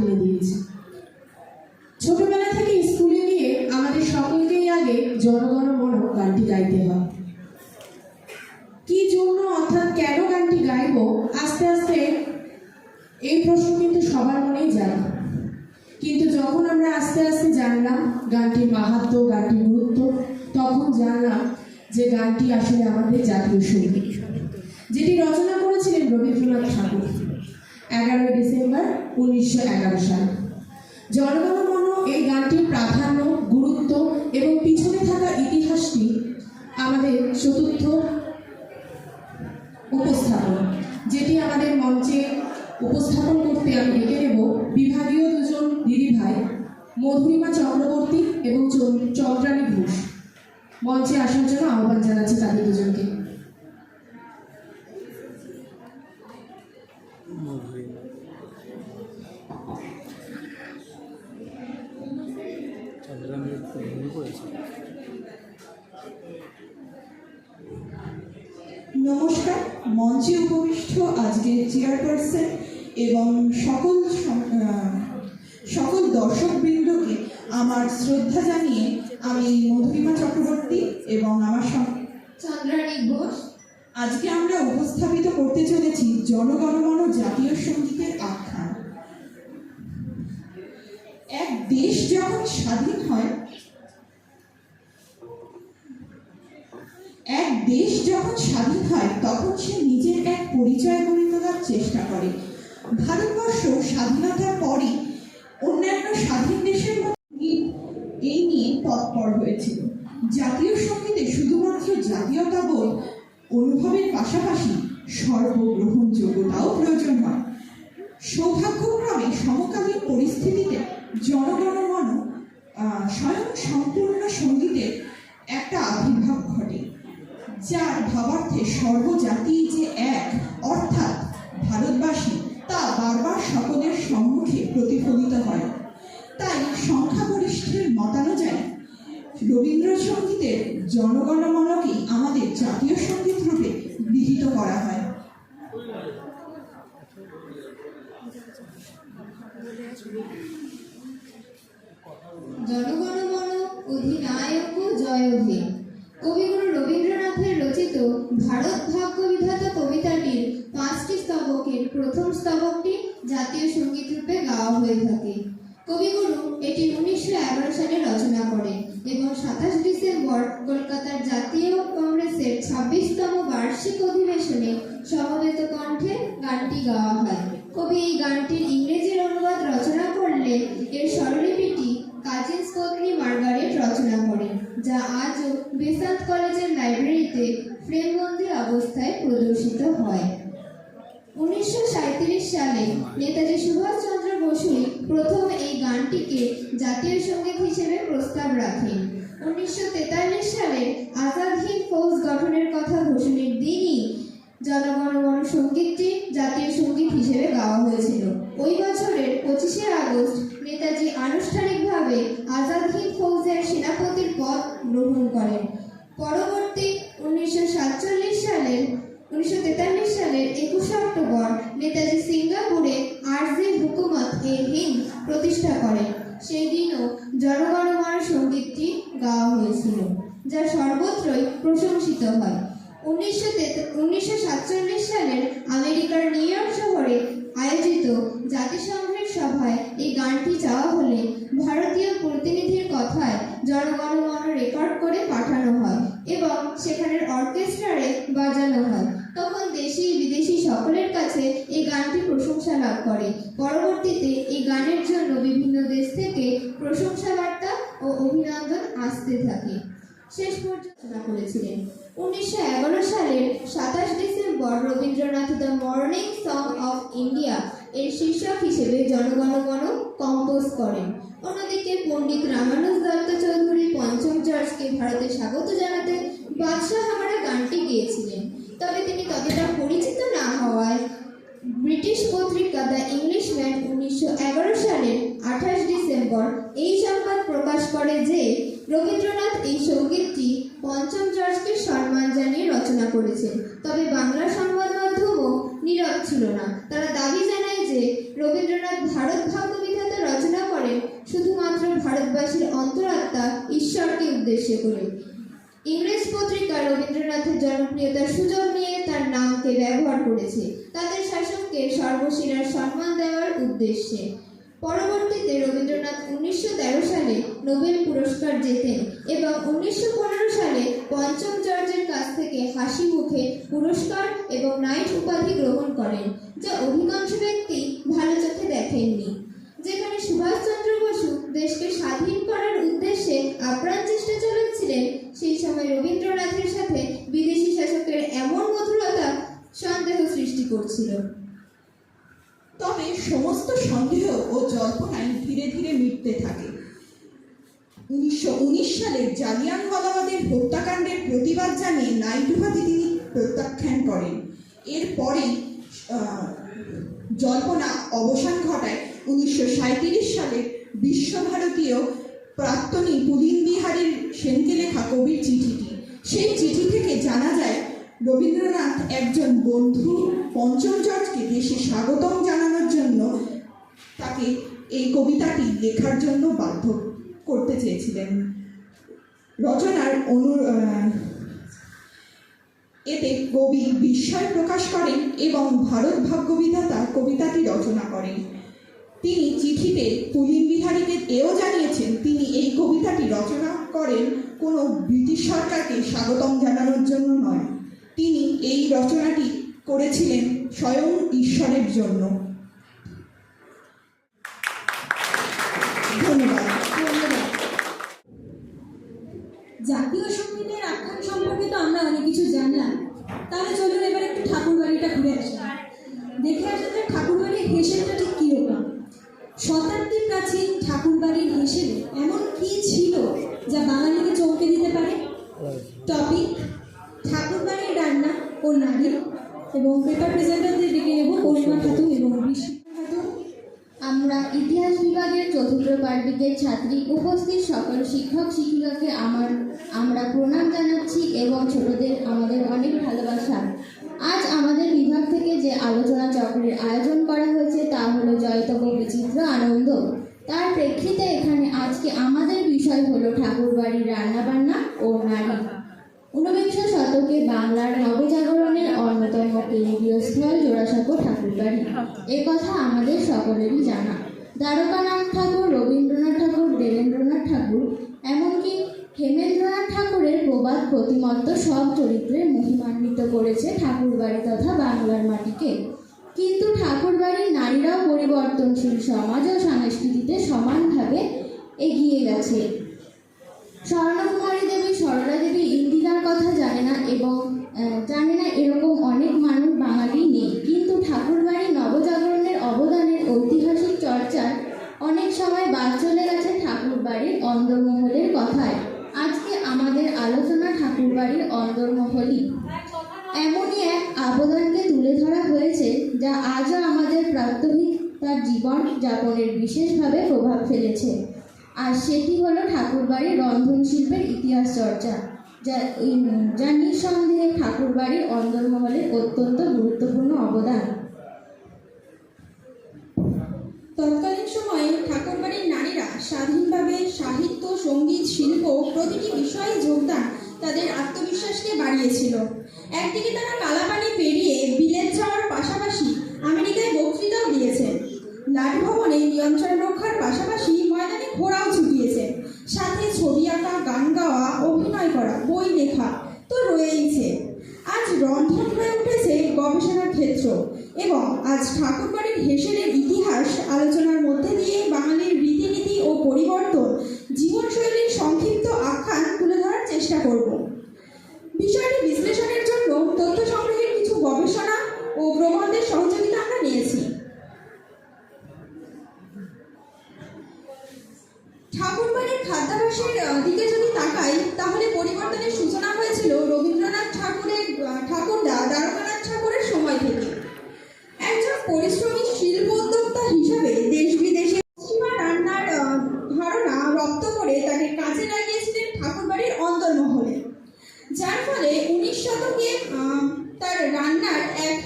টেনে দিয়েছে। ছোটবেলা থেকে স্কুলে গিয়ে আমাদের সকলকেই আগে জনগণ মন গানটি গাইতে হয়। কি জন্য অর্থাৎ কেন গানটি গাইব, আস্তে আস্তে এই প্রশ্ন কিন্তু সবার মনেই জানে। কিন্তু যখন আমরা আস্তে আস্তে জানলাম গানটির মাহাত্ম্য, গানটির গুরুত্ব, তখন জানলাম যে গানটি আসলে আমাদের জাতীয় সঙ্গীত, যেটি রচনা করেছিলেন রবীন্দ্রনাথ ঠাকুর 11 ডিসেম্বর 1911 সালে। জনগণ মন এই গানটির প্রাধান্য, গুরুত্ব এবং পিছনে থাকা ইতিহাসটি আমাদের চতুর্থ উপস্থাপন, যেটি আমাদের মঞ্চে উপস্থাপন করতে আমি ডেকে নেব বিভাগীয় দুজন দিদিভাই মধুরিমা চক্রবর্তী এবং চন্দ্রানী ঘোষ। মঞ্চে আসার জন্য আহ্বান জানাচ্ছি তাদের দুজনকে। নমস্কার। মঞ্চে উপবিষ্ট আজকের চেয়ারপারসন এবং সকল দর্শকবৃন্দকে আমার শ্রদ্ধা জানিয়ে আমি মধুরিমা চক্রবর্তী এবং আমার চন্দ্রানী ঘোষ আজকে আমরা উপস্থাপিত করতে চলেছি জনগণমন জাতীয় সঙ্গীতের আখ্যান। এক দেশ যখন স্বাধীন হয়, তখন সে নিজের এক পরিচয় গড়ে তোলার চেষ্টা করে। ভারতবর্ষ স্বাধীনতার পরই অন্যান্য স্বাধীন দেশের এই নিয়ে তৎপর হয়েছিল। জাতীয় সঙ্গীতে শুধুমাত্র জাতীয়তাবোধ অনুভবের পাশাপাশি সর্বগ্রহণযোগ্যতাও প্রয়োজন হয়। সৌভাগ্যক্রমে সমকালীন পরিস্থিতিতে জনগণমন স্বয়ং সম্পূর্ণ সঙ্গীতের একটা আবির্ভাব ঘটে, যার ভাবার্থে সর্বজাতি যে এক অর্থাৎ ভারতবাসী তা বারবার সকলের সম্মুখে প্রতিফলিত হয়। তাই সংখ্যাগরিষ্ঠের মতানুযায়ী রবীন্দ্রসঙ্গীতের জনগণমনকেই আমাদের জাতীয় সঙ্গীত রূপে গৃহীত করা হয়। জনগণমন অধিনায়ক জয় হে। কবিগুরু রবীন্দ্রনাথের রচিত ভারত ভাগ্য বিধাতা কবিতাটির 5টি স্তবকের প্রথম স্তবকটি জাতীয় সঙ্গীত রূপে গাওয়া হয়ে থাকে। কবিগুরু এটি 1911 সালে রচনা করেন এবং 27 ডিসেম্বর কলকাতার জাতীয় কংগ্রেসের 26তম বার্ষিক অধিবেশনে সমবেত কণ্ঠে গানটি গাওয়া হয়। কবি এই গানটির ইংরেজির অনুবাদ রচনা করলে এর স্বরলিপিটি কাজিন্স পত্নী মার্গারেট রচনা করেন, যা আজও বেসান্ত কলেজের লাইব্রেরিতে ফ্রেমবন্দি অবস্থায় প্রদর্শিত হয়। 1937 সালে নেতাজি সুভাষচন্দ্র বসুই প্রথম এই গানটিকে জাতীয় সঙ্গীত হিসেবে প্রস্তাব রাখেন। 1943 সালে আজাদ হিন্দ ফৌজ গঠনের কথা ঘোষণার দিনই জনগণমন সঙ্গীতটি জাতীয় সঙ্গীত হিসেবে গাওয়া হয়েছিল। ওই বছরের 25শে আগস্ট নেতাজি আনুষ্ঠানিকভাবে আজাদ হিন্দ ফৌজের সেনাপতির পদ গ্রহণ করেন। পরবর্তী 1943 সালের 21শে অক্টোবর নেতাজি সিঙ্গাপুরে আরজি হুকুমত এ হিন্দ প্রতিষ্ঠা করেন। সেই দিনও জনগণমন সঙ্গীতটি গাওয়া হয়েছিল, যা সর্বত্রই প্রশংসিত হয়। 1947 সালের আমেরিকার নিউ ইয়র্ক শহরে আয়োজিত জাতিসংঘের সভায় এই গানটি চাওয়া হলে ভারতীয় প্রতিনিধির কথায় জনগণমন রেকর্ড করে পাঠানো হয় এবং সেখানের অর্কেস্ট্রারে বাজানো হয়। তখন দেশি বিদেশি সকলের কাছে এই গানটি প্রশংসা লাভ করে। পরবর্তীতে এই গানের জন্য বিভিন্ন দেশ থেকে প্রশংসা বার্তা ও অভিনন্দন আসতে থাকে। শেষ পর্যন্ত করেছিলেন 1911 সালের 27 December Rabindranath the morning song of India এর শীর্ষক হিসেবে জনগণমন কম্পোজ করেন। অন্যদিকে পণ্ডিত রামানুজ দত্ত চৌধুরী পঞ্চম জর্জকে ভারতে স্বাগত জানাতে বাদশাহ হামারা গানটি গেয়েছিলেন। তবে তিনি ততটা পরিচিত না হওয়ায় ব্রিটিশ পত্রিকা দ্য ইংলিশম্যান 1911 সালের 28 ডিসেম্বর এই সংবাদ প্রকাশ করে যে রবীন্দ্রনাথ এই সঙ্গীতটি পঞ্চম জর্জকে সম্মান জানিয়ে রচনা করেছেন। তবে বাংলা সংবাদ মাধ্যমও নীরব ছিল না। তারা দাবি জানায় যে রবীন্দ্রনাথ ভারত ভাগ্য ভারতবাসীর অন্তরাত্মা ঈশ্বরকে উদ্দেশ্য করে। ইংরেজ পত্রিকা রবীন্দ্রনাথের জনপ্রিয়তার সুযোগ নিয়ে তার নামকে ব্যবহার করেছে তাদের শাসককে সর্বশিরার সম্মান দেওয়ার উদ্দেশ্যে। পরবর্তীতে রবীন্দ্রনাথ 1913 সালে নোবেল পুরস্কার জেতেন এবং 1915 সালে পঞ্চম জর্জের কাছ থেকে হাসি মুখে পুরস্কার এবং নাইট উপাধি গ্রহণ করেন, যা অধিকাংশ ব্যক্তি ভালো চোখে দেখেননি। যেখানে সুভাষচন্দ্র বসু দেশকে স্বাধীন করার উদ্দেশ্যে আপ্রাণ চেষ্টা চালাচ্ছিলেন, সেই সময় রবীন্দ্রনাথের সাথে বিদেশি শাসকের এমন মধুরতা সন্দেহ সৃষ্টি করছিল। তবে সমস্ত সন্দেহ ও জল্পনায় ধীরে ধীরে মিটতে থাকে। 1919 সালের জালিয়ানওয়ালাবাগের হত্যাকাণ্ডের প্রতিবাদ জানিয়ে নাইট উপাধি তিনি প্রত্যাখ্যান করেন। এরপরেই জল্পনা অবসান ঘটায় 1937 সালের বিশ্বভারতীয় প্রাক্তনী পুলিন বিহারীর সেনকে লেখা কবির চিঠিটি। সেই চিঠি থেকে জানা যায় রবীন্দ্রনাথ একজন বন্ধু পঞ্চম জর্জকে দেশে স্বাগতম জানানোর জন্য তাকে এই কবিতাটি লেখার জন্য বাধ্য করতে চেয়েছিলেন। রচনার এতে কবি বিস্ময় প্রকাশ করেন এবং ভারত ভাগ্যবিধাতা কবিতাটি রচনা করেন। তিনি চিঠিতে পুলিন বিহারীকে এও জানিয়েছেন তিনি এই কবিতাটি রচনা করেন কোনো ব্রিটিশ সরকারকে স্বাগতম জানানোর জন্য নয়, তিনি এই রচনাটি করেছিলেন স্বয়ং ঈশ্বরের জন্য। ধন্যবাদ। জাতীয় সঙ্গীতের আখ্যান সম্পর্কে তো আমরা অনেক কিছু জানলাম, তাহলে চলুন এবার একটু ঠাকুরবাড়িটা ঘুরে আসি, দেখে আসা যায় ঠাকুরবাড়ির হেসেলটা ঠিক কীরকম। শতাব্দী প্রাচীন ঠাকুরবাড়ির হেসেলে এমন কি ছিল যা বাঙালিকে চমকে দিতে পারে? টপিক: ঠাকুরবাড়ির রান্না ও নারী। এবং পেপার প্রেজেন্টারদের ডেকে নেব অরুণা খাতুন এবং বিশ্বজিৎ খাতুন। আমরা ইতিহাস বিভাগের চতুর্থ পার্বিকের ছাত্রী উপস্থিত সকল শিক্ষক শিক্ষিকাকে আমরা প্রণাম জানাচ্ছি এবং ছোটদের আমাদের অনেক ভালোবাসা। আজ আমাদের বিভাগ থেকে যে আলোচনা চক্রের আয়োজন করা হয়েছে তা হলো জয়তব বিচিত্র আনন্দ। তার প্রেক্ষিতে এখানে আজকে আমাদের বিষয় হলো ঠাকুরবাড়ির রান্নাবান্না ও নারী। 19বিংশ শতকে বাংলার নবজাগরণের অন্যতম কেন্দ্রীয় স্থল জোড়াসাঁকো ঠাকুরবাড়ি, এ কথা আমাদের সকলেরই জানা। দ্বারকানাথ ঠাকুর, রবীন্দ্রনাথ ঠাকুর, দেবেন্দ্রনাথ ঠাকুর, এমনকি হেমেন্দ্রনাথ ঠাকুরের প্রবাদ প্রতিমত্ত সব চরিত্রে মহিমান্বিত করেছে ঠাকুরবাড়ি তথা বাংলার মাটিকে। কিন্তু ঠাকুরবাড়ির নারীরাও পরিবর্তনশীল সমাজ ও সংস্কৃতিতে সমানভাবে এগিয়ে গেছে। স্বর্ণকুমারী দেবী, সরলা দেবী, ইন্দিরার কথা জানে না এবং জানে না এরকম অনেক মানুষ বাঙালি নেই। কিন্তু ঠাকুরবাড়ি নবজাগরণের অবদানের ঐতিহাসিক চর্চার অনেক সময় বাদ চলে গেছে ঠাকুরবাড়ির অন্দরমহলের কথায়। আজকে আমাদের আলোচনা ঠাকুরবাড়ির অন্দরমহলই। এমনই এক অবদানকে তুলে ধরা হয়েছে যা আজও আমাদের প্রাত্যহিক তার জীবন যাপনের বিশেষভাবে প্রভাব ফেলেছে। আর সেটি হলো ঠাকুরবাড়ির রন্ধন শিল্পের ইতিহাস চর্চা, যা নিঃসন্দেহে ঠাকুরবাড়ির অন্দরমহলের অত্যন্ত গুরুত্বপূর্ণ অবদান। তৎকালীন সময়ে ঠাকুরবাড়ির নারীরা স্বাধীনভাবে সাহিত্য, সঙ্গীত, শিল্প প্রতিটি বিষয়ে যোগদান তাদের আত্মবিশ্বাসকে বাড়িয়েছিল। একদিকে তারা কালাপানি পেরিয়ে বিলেত যাওয়ার পাশাপাশি আমেরিকায় বক্তৃতাও দিয়েছেন, লাটভবনে নিয়ন্ত্রণ রক্ষার পাশাপাশি ময়দানে ঘোড়াও ছুটিয়েছেন, সাথে ছবি আঁকা, গান গাওয়া, অভিনয় করা, বই লেখা তো রয়েইছে। আজ রন্ধন হয়ে উঠেছে গবেষণার ক্ষেত্র এবং আজ ঠাকুরবাড়ির হেসেলের ইতিহাস আলোচনার মধ্যে দিয়ে বাঙালির রীতিনীতি ও পরিবর্তন, জীবনশৈলীর সংক্ষিপ্ত আখ্যান তুলে ধরার চেষ্টা করব। বিষয়টি বিশ্লেষণের জন্য তথ্য সংগ্রহের কিছু গবেষণা ও প্রবন্ধের সহযোগিতা আমরা নিয়েছি। ঠাকুরবাড়ির খাদ্যাভ্যাসের দিকে যদি তাকাই তাহলে পরিবর্তনের সূচনা হয়েছিল রবীন্দ্রনাথ ঠাকুরদা দ্বারকানাথ ঠাকুরের সময় থেকে। একজন পরিশ্রমী শিল্প উদ্যোক্তা হিসাবে দেশ বিদেশে পশ্চিমা রান্নার ধারণা রপ্ত করে তাকে কাজে লাগিয়েছিলেন ঠাকুরবাড়ির অন্দরমহলে, যার ফলে 19 শতকে তার রান্নার এক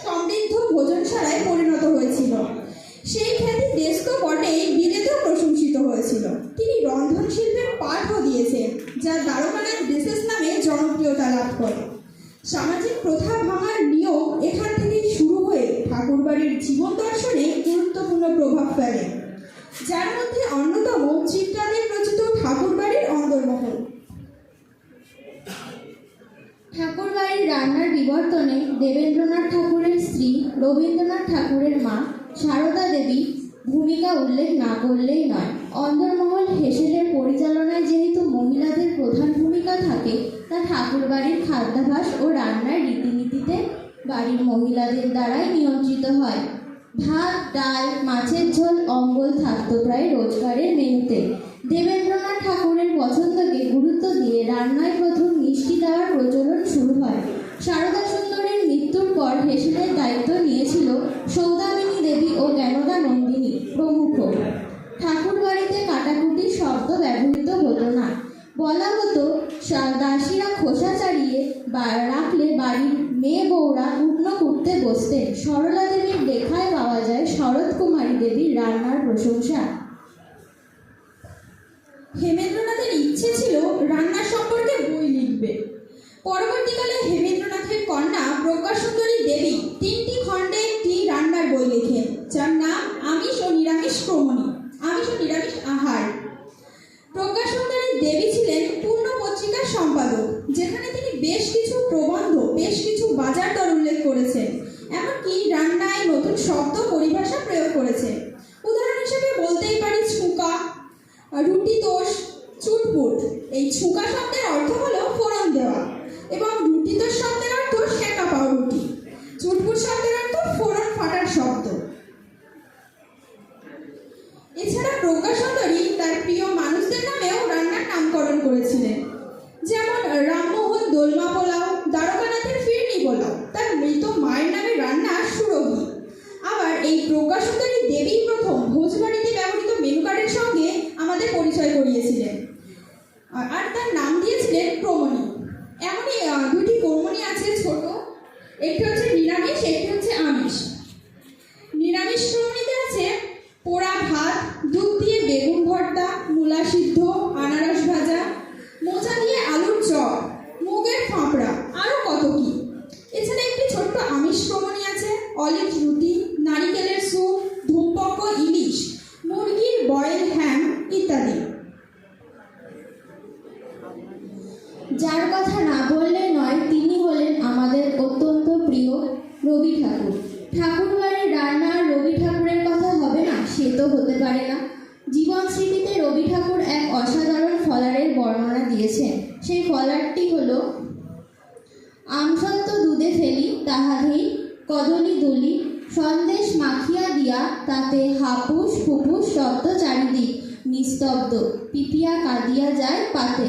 সমৃদ্ধ ভোজনশালায় পরিণত হয়েছিল। সেই খ্যাতি দেশ তো বটেই, বিদেশেও প্রশংসিত হয়েছিল। ঠিক শিল্পের পাঠও দিয়েছেন, যা দ্বারকানাথ বিশেষ নামে জনপ্রিয়তা লাভ করে। সামাজিক প্রথা ভাঙার নিয়ম এখান থেকেই শুরু হয়ে ঠাকুরবাড়ির জীবন দর্শনে গুরুত্বপূর্ণ প্রভাব ফেলে, যার মধ্যে অন্যতম চিত্রাদের রচিত ঠাকুরবাড়ির অন্দরমহল। ঠাকুরবাড়ির রান্নার বিবর্তনে দেবেন্দ্রনাথ ঠাকুরের স্ত্রী রবীন্দ্রনাথ ঠাকুরের মা সারদা দেবী ভূমিকা উল্লেখ না করলেই নয়। অন্দরমহল হেসেলের পরিচালনায় যেহেতু মহিলাদের প্রধান ভূমিকা থাকে, তা ঠাকুরবাড়ির খাদ্যাভ্যাস ও রান্নার রীতিনীতিতে বাড়ির মহিলাদের দ্বারাই নিয়ন্ত্রিত হয়। ভাত, ডাল, মাছের ঝোল, অম্বল থাকতো প্রায় রোজগারের মেনুতে। দেবেন্দ্রনাথ ঠাকুরের পছন্দকে গুরুত্ব দিয়ে রান্নায় প্রথম মিষ্টি দেওয়ার প্রচলন শুরু হয়। সারদা সুন্দরীর মৃত্যুর পর হেসেলের দায়িত্ব নিয়েছিল সৌদামিনী দেবী ও জ্ঞানদা নন্দিনী প্রমুখ। ঠাকুরবাড়িতে কাটাকুটির শব্দ ব্যবহৃত হতো না। বলা হতো দাসীরা খোসা ছাড়িয়ে রাখলে বাড়ির মেয়ে বউরা উঠনো কুটতে বসতেন। সরলা দেবীর লেখায় পাওয়া যায় শরৎ কুমারী দেবীর রান্নার প্রশংসা। হেমেন্দ্রনাথের ইচ্ছে ছিল রান্না সম্পর্কে বই লিখবে। পরবর্তীকালে হেমেন্দ্রনাথের কন্যা প্রজ্ঞাসুন্দরী দেবী 3টি খণ্ডে একটি রান্নার বই লেখেন, যার নাম আমিষ ও নিরামিষ ক্রমণী, আমিষ ও নিরামিষ আহার। প্রজ্ঞাসুন্দরী দেবী ছিলেন পূর্ণ পত্রিকার সম্পাদক, যেখানে তিনি বেশ কিছু প্রবন্ধ, বেশ কিছু বাজার দর উল্লেখ করেছেন, এমনকি রান্নায় নতুন শব্দ পরিভাষা প্রয়োগ করেছেন। উদাহরণ হিসেবে বলতেই পারি ছুঁকা, রুটি তোষ, চুটপুট। এই ছুঁকা শব্দের অর্থ হলো ফোড়ন দেওয়া, এবং রুটি তোষ শব্দের অর্থ সেকা পাউরুটি। চুটপুট শব্দের অর্থ ফোড়ন ফাটার শব্দ। এছাড়া প্রজ্ঞাসুন্দরী তার প্রিয় মানুষদের নামেও রান্নার নামকরণ করেছিলেন, যেমন রামমোহন দোলমা পোলাও, দ্বারকানাথের ফিরনি পোলাও তার মৃত মায়ের নামে রান্না সুরভি। আবার এই প্রজ্ঞাসুন্দরী দেবী প্রথম ভোজবাড়িতে ব্যবহৃত মেনু কার্ডের সঙ্গে আমাদের পরিচয় করিয়েছিলেন, আর তার নাম দিয়েছিলেন ক্রমণী। এমনই 2টি ক্রমণী আছে ছোট, একটি হচ্ছে নিরামিষ, একটি হচ্ছে আমিষ। নিরামিষ ক্রমণীতে আছে পোড়া ভাত, দুধ দিয়ে বেগুন ভর্তা, মূলা সিদ্ধ, আনারস ভাজা, মোচা দিয়ে আলুর চপ, মুগের ফাঁপড়া, আরও কত কি। এছাড়া একটি ছোট্ট আমিষ ক্রমণী আছে অলিভ রুটি, নারিকেলের স্যুপ, ধূমপক্ক ইলিশ, মুরগির বয়েল হ্যাম ইত্যাদি। যার কথা না বললে নয়, তিনি হলেন আমাদের অত্যন্ত প্রিয় রবি ঠাকুর। ঠাকুরবাড়ির রান্না আর রবি ঠাকুরের কথা হবে না, সে তো হতে পারে না। জীবন স্মৃতিতে রবি ঠাকুর এক অসাধারণ ফলারের বর্ণনা দিয়েছেন। সেই ফলারটি হলো, আমসত্ত্ব দুধে ফেলি তাহাতেই কদলি দুলি, সন্দেশ মাখিয়া দিয়া তাতে হাপুস ফুপুস শব্দ চারিদিক, নিস্তব্ধ পিপিয়া কাঁদিয়া যায় পাতে।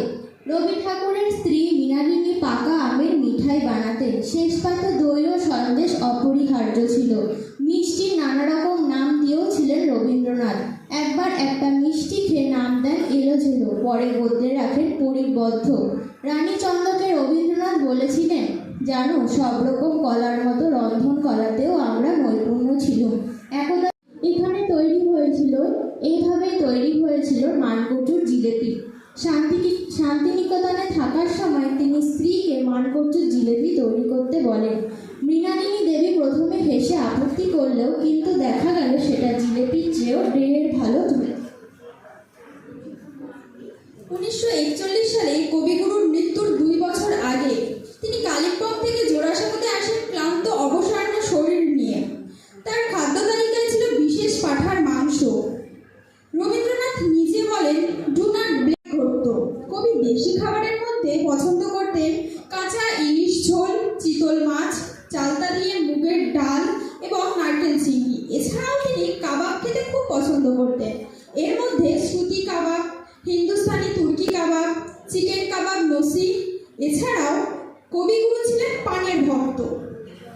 রবি ঠাকুরের স্ত্রী মৃণালিনী পাকা আমের মিঠাই বানাতেন। শেষ পাতে দই ও সন্দেশ অপরিহার্য ছিল। মিষ্টির নানা রকম নাম দিয়েও ছিলেন রবীন্দ্রনাথ। একবার একটা মিষ্টি খেয়ে নাম দেন এলোঝেলো, পরে বদলে রাখেন পরিবদ্ধ। রানী চন্দকে রবীন্দ্রনাথ বলেছিলেন, জানো, সব রকম কলার মতো রন্ধন কলাতেও আমরা নৈপুণ্য ছিলাম। একদা এখানে এইভাবেই তৈরি হয়েছিল মানকচুর জিলেপি। শান্তিনিকেতনে থাকার সময় তিনি স্ত্রীকে মানকচুর জিলেপি তৈরি করতে বলেন। মৃণালিনী দেবী প্রথমে হেসে আপত্তি করলেও কিন্তু দেখা গেল সেটা জিলেপির চেয়েও ঢের ভালো। 1941 সালে কবিগুরুর মৃত্যুর 2 বছর আগে তিনি কালিম্পং থেকে জোড়াসাঁকোতে আসেন ক্লান্ত অবসন্ন শরীর নিয়ে। তার খাদ্য তালিকায় ছিল বিশেষ পাঁঠার মাংস। রবীন্দ্রনাথ নিজে বলেন, ডু নট ব্লেক করত। কবি দেশি খাবারের মধ্যে পছন্দ করতেন কাঁচা ইলিশ ঝোল, চিতল মাছ, চালতা দিয়ে মুগের ডাল এবং নারকেল চিংড়ি। এছাড়াও তিনি কাবাব খেতে খুব পছন্দ করতেন। এর মধ্যে সুতি কাবাব, হিন্দুস্তানি তুর্কি কাবাব, চিকেন কাবাব নসি। এছাড়াও কবিগুরু ছিলেন পানের ভক্ত।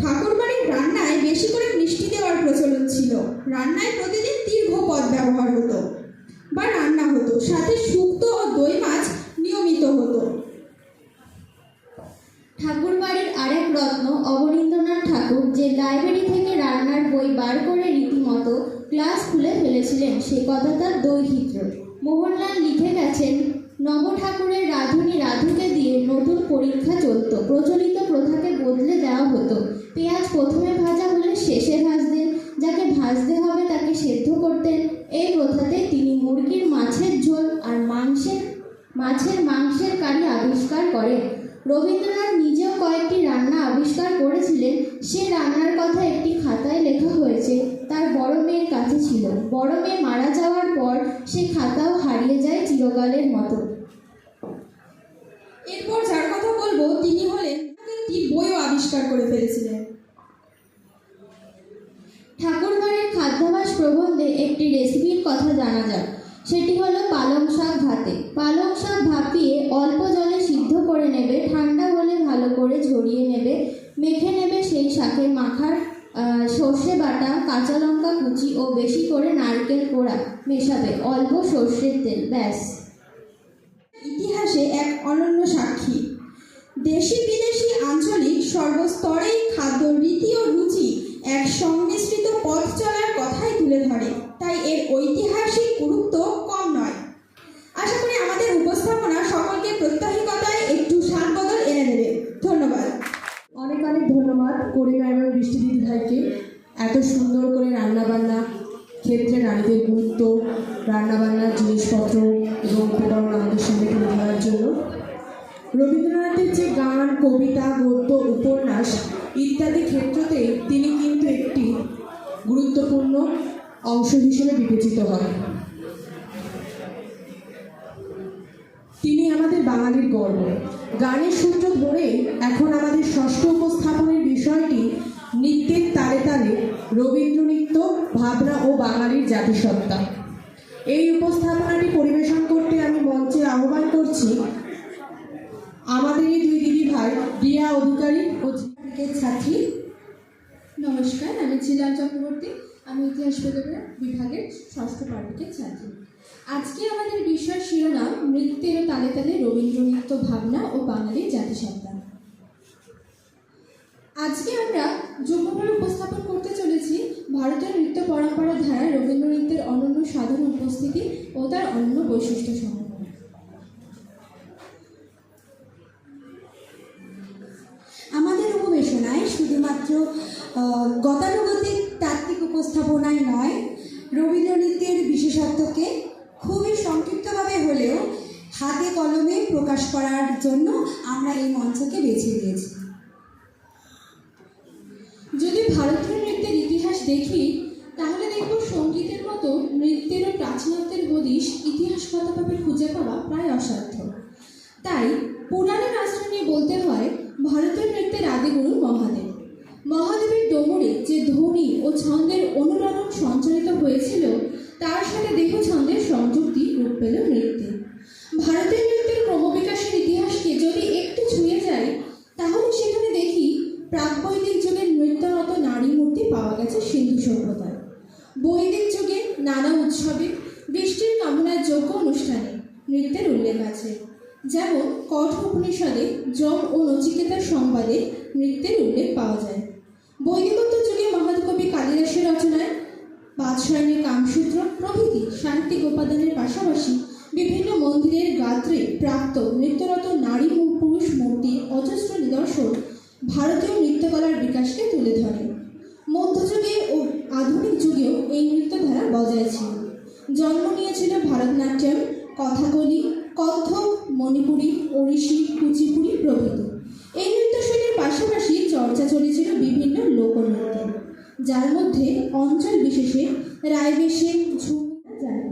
ঠাকুরবাড়ির রান্নায় বেশি করে মিষ্টি দেওয়ার প্রচলন ছিল। রান্নায় প্রতিদিন দীর্ঘ পদ ব্যবহার হতো বা রান্না হতো, সাথে শুক্তো ও দই মাছ নিয়মিত হতো। ঠাকুরবাড়ির আরেক রত্ন অবনীন্দ্রনাথ ঠাকুর, যে লাইব্রেরি থেকে রান্নার বই বার করে রীতিমতো ক্লাস খুলে ফেলেছিলেন, সে কথা তার দৈহিত্র। মোহনলাল লিখে গেছেন, নব ঠাকুরের রাঁধুনি রাধুকে দিয়ে নতুন পরীক্ষা চলত। প্রচলিত প্রথাকে বদলে দেওয়া হতো। পেঁয়াজ প্রথমে ভাজা হলে শেষে ভাজতেন, যাকে ভাজতে হবে তাকে সেদ্ধ করতেন। এই প্রথাতে তিনি মুরগির মাছের ঝোল আর মাছের মাংসের কারি আবিষ্কার করেন। রবীন্দ্রনাথ নিজেও কয়েকটি রান্না আবিষ্কার করেছিলেন। সে রান্নার কথা একটি খাতায় লেখা হয়েছে, তার বড় মেয়ের কাছে ছিল। বড় মেয়ে মারা যাওয়ার পর সে খাতাও হারিয়ে যায় চিরকালের মতো। এরপর যার কথা বলবো তিনি হলেন একটি বইও আবিষ্কার করে ফেলেছিলেন। ঠাকুরবাড়ির খাদ্যাভ্যাস প্রবন্ধে একটি রেসিপির কথা জানা যায়। সেটি হলো পালং শাক ভাতে। পালং শাক ভাপিয়ে অল্প জলে সিদ্ধ করে নেবে, ঠান্ডা হলে ভালো করে ঝরিয়ে নেবে, মেখে নেবে সেই শাকে মাখার সর্ষে বাটা, কাঁচা লঙ্কা কুচি ও বেশি করে নারকেল কোড়া মেশাবে, অল্প সর্ষের তেল, ব্যাস। ইতিহাসে এক অনন্য সাক্ষী। দেশি বিদেশি আঞ্চলিক সর্বস্তরেই খাদ্য রীতি ও রুচি এক সংমিশ্রিত পথ চলার কথাই তুলে ধরে, তাই এর ঐতিহাসিক গুরুত্ব কম নয়। আশা করি আমাদের উপস্থাপনা সকলকে প্রত্যাহিকতায় একটু সান বদল এনে দেবে। ধন্যবাদ। অনেক অনেক ধন্যবাদ করিমা এবং বৃষ্টিদিদি ভাইকে এত সুন্দর করে রান্নাবান্না ক্ষেত্রে নারীদের গুরুত্ব, রান্নাবান্নার জিনিসপত্র এবং উপকরণ আমাদের সামনে তুলে ধরার জন্য। রবীন্দ্রনাথের যে গান, কবিতা, গদ্য, উপন্যাস ইত্যাদি ক্ষেত্রতে তিনি কিন্তু একটি গুরুত্বপূর্ণ অংশ হিসেবে বিবেচিত হয়। তিনি আমাদের বাঙালির গর্ব। গানের সূত্র ধরে এখন আমাদের ষষ্ঠ উপস্থাপনের বিষয়টি নৃত্যের তালে তালে রবীন্দ্র নৃত্য, ভাবনা ও বাঙালির জাতিসত্তা। এই উপস্থাপনাটি পরিবেশন করতে আমি মঞ্চে আহ্বান করছি আমাদের এই দুই দিদি ভাই রিয়া অধিকারী ও ছাত্রী। নমস্কার, আমি ঝিলাম চক্রবর্তী। আমি ইতিহাস বিভাগের ষষ্ঠ পার্বিকের ছাত্রী। আজকে আমাদের বিষয় শিরোনাম নৃত্যের তালে তালে রবীন্দ্র নৃত্য, ভাবনা ও বাঙালির জাতিসত্তা। আজকে আমরা যুগ্মভাবে উপস্থাপন করতে চলেছি ভারতের নৃত্য পরম্পরা ধারায় রবীন্দ্র নৃত্যের অনন্য সাধারণ উপস্থিতি ও তার অনন্য বৈশিষ্ট্য সমূহ। আমাদের উপবেশনায় শুধুমাত্র গতানুগতিক তাত্ত্বিক উপস্থাপনায় নয়, রবীন্দ্র নৃত্যের বিশেষত্বকে খুবই সংক্ষিপ্তভাবে হলেও হাতে কলমে প্রকাশ করার জন্য আমরা এই মঞ্চকে বেছে নিয়েছি। যদি ভারতীয় নৃত্যের ইতিহাস দেখি তাহলে দেখব সঙ্গীতের মতো নৃত্যেরও প্রাচীনত্বের হদিশ ইতিহাসগতভাবে খুঁজে পাওয়া প্রায় অসাধ্য। তাই পুরাণের আশ্রয় নিয়ে বলতে হয় ভারতীয় নৃত্যের আদিগুরু মহাদেব। মহাদেবের ডোমরে যে ধ্বনি ও ছন্দের অনুরণন সঞ্চারিত হয়েছিল তার সাথে দেহ ছন্দের সংযুক্তি রূপ পেল নৃত্যে। ভারতীয় নৃত্যের ক্রমবিকাশের ইতিহাসকে যদি একটু ছুঁয়ে যায় তাহলে সেখানে দেখি প্রাক-বৈদিক যুগের নৃত্যরত নারী মূর্তি পাওয়া গেছে সিন্ধু সভ্যতায়। বৈদিক যুগে নানা উৎসবে, বৃষ্টির কামনার যোগ্য অনুষ্ঠানে নৃত্যের উল্লেখ আছে। যেমন কঠ উপনিষদে যম ও নচিকেতার সংবাদে নৃত্যের উল্লেখ পাওয়া যায়। বৈদিকোত্তর যুগে মহাকবি কালিদাসের রচনায় বাদশায়নের কামসূত্র প্রভৃতি সাহিত্যিক উপাদানের পাশাপাশি বিভিন্ন মন্দিরের গাত্রে প্রাপ্ত নৃত্যরত নারী ও পুরুষ মূর্তির অজস্র নিদর্শন ভারতীয় নৃত্যকলার বিকাশকে তুলে ধরে। মধ্যযুগে ও আধুনিক যুগেও এই নৃত্যধারা বজায় ছিল। জন্ম নিয়েছিল ভারতনাট্যম, কথাকলি, কত্থক, মণিপুরী, ওড়িশি, কুচিপুড়ি প্রভৃতি। এই নৃত্যশৈলীর পাশাপাশি চর্চা চলেছিল বিভিন্ন লোকনৃত্যের, যার মধ্যে অঞ্চল বিশেষে রায়বেশে, ঝুমুরা যায়।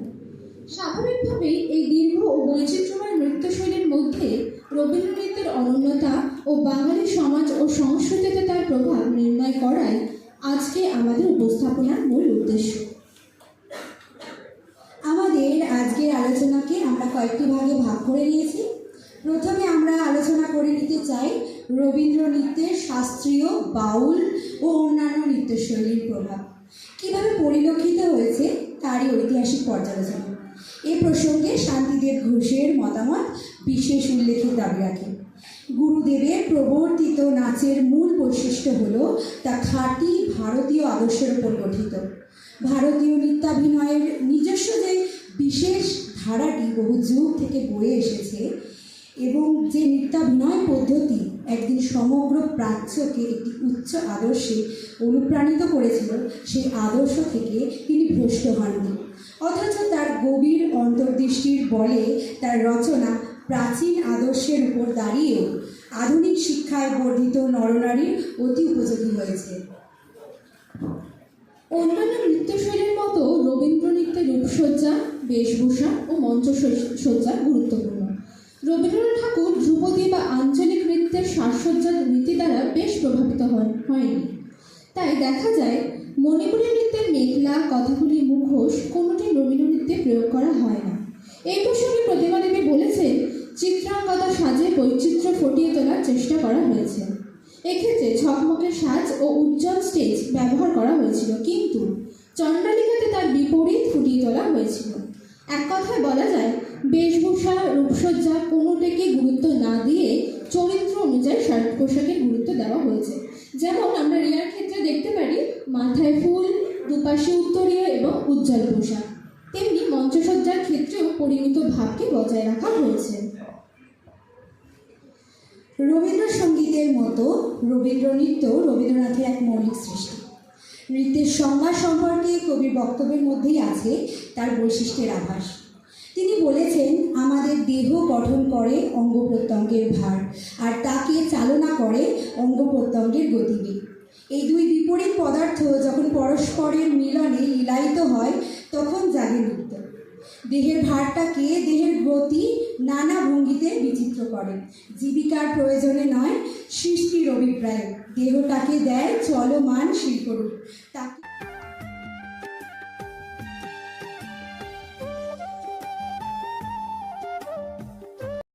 স্বাভাবিকভাবেই এই দীর্ঘ ও বৈচিত্র্যময় নৃত্যশৈলীর মধ্যে রবীন্দ্র নৃত্যের অনন্যতা ও বাঙালি সমাজ ও সংস্কৃতিতে তার প্রভাব নির্ণয় করাই আজকে আমাদের উপস্থাপনার মূল উদ্দেশ্য। আমাদের আজকের আলোচনাকে আমরা কয়েকটি ভাগে ভাগ করে নিয়েছি। প্রথমে আমরা আলোচনা করে নিতে চাই রবীন্দ্র নৃত্যের শাস্ত্রীয়, বাউল ও অন্যান্য নৃত্যশৈলীর প্রভাব কীভাবে পরিলক্ষিত হয়েছে তারই ঐতিহাসিক পর্যালোচনা। এ প্রসঙ্গে শান্তিদেব ঘোষের মতামত বিশেষ উল্লেখের দাবি রাখে। গুরুদেবের প্রবর্তিত নাচের মূল বৈশিষ্ট্য হল তা খাঁটি ভারতীয় আদর্শের উপর গঠিত। ভারতীয় নৃত্যাভিনয়ের নিজস্ব যে বিশেষ ধারাটি বহু যুগ থেকে বয়ে এসেছে এবং যে নৃত্যাভিনয় পদ্ধতি একদিন সমগ্র প্রাচ্যকে একটি উচ্চ আদর্শে অনুপ্রাণিত করেছিল, সেই আদর্শ থেকে তিনি ভ্রষ্ট হননি। অথচ তার গভীর অন্তর্দৃষ্টির বলে তার রচনা প্রাচীন আদর্শের উপর দাঁড়িয়েও আধুনিক শিক্ষায় বর্ধিত নরনারীর অতি উপযোগী হয়েছে। অন্যান্য নৃত্যশৈলীর মতো রবীন্দ্র নৃত্যের রূপসজ্জা, বেশভূষা ও মঞ্চসজ্জা গুরুত্বপূর্ণ। রবীন্দ্রনাথ ঠাকুর ধ্রুপদী বা আঞ্চলিক নৃত্যের সাজসজ্জার রীতি দ্বারা বেশ প্রভাবিত হয়নি। তাই দেখা যায় মণিপুরী নৃত্যের মেখলা, কথাগুলি, মুখোশ কোনোটি রবীন্দ্র নৃত্যে প্রয়োগ করা হয় না। এই প্রসঙ্গে প্রতিমা দেবী বলেছেন, চিত্রাঙ্গদা সাজে বৈচিত্র্য ফুটিয়ে তোলার চেষ্টা করা হয়েছে। এক্ষেত্রে ঝকমকে সাজ ও উজ্জ্বল স্টেজ ব্যবহার করা হয়েছিল, কিন্তু চণ্ডালিকাতে তার বিপরীত ফুটিয়ে তোলা হয়েছিল। এক কথায় বলা যায়, বেশভূষা, রূপসজ্জা কোনোটাকে গুরুত্ব না দিয়ে চরিত্র অনুযায়ী সাজ পোশাকের গুরুত্ব দেওয়া হয়েছে। যেমন আমরা রিয়ার ক্ষেত্রে দেখতে পারি মাথায় ফুল, দুপাশে উত্তরীয় এবং উজ্জ্বল পোশাক, তেমনি মঞ্চসজ্জার ক্ষেত্রেও পরিমিত ভাবকে বজায় রাখা হয়েছে। রবীন্দ্রসঙ্গীতের মতো রবীন্দ্র নৃত্য রবীন্দ্রনাথের এক মৌলিক সৃষ্টি। নৃত্যের সংজ্ঞা সম্পর্কে কবির বক্তব্যের মধ্যেই আছে তার বৈশিষ্ট্যের আভাস। তিনি বলেছেন, আমাদের দেহ গঠন করে অঙ্গ প্রত্যঙ্গের ভার, আর তাকে চালনা করে অঙ্গ প্রত্যঙ্গের গতিবেগ। এই দুই বিপরীত পদার্থ যখন পরস্পরের মিলনে লীলায়িত হয়, তখন জাগে নৃত্য। দেহের ভারটাকে দেহের গতি নানা ভঙ্গিতে বিচিত্র করে। জীবিকার প্রয়োজনে নয়, সৃষ্টির অভিপ্রায়ে দেহটাকে দেয় চলমান শিল্পরূপ। তাকে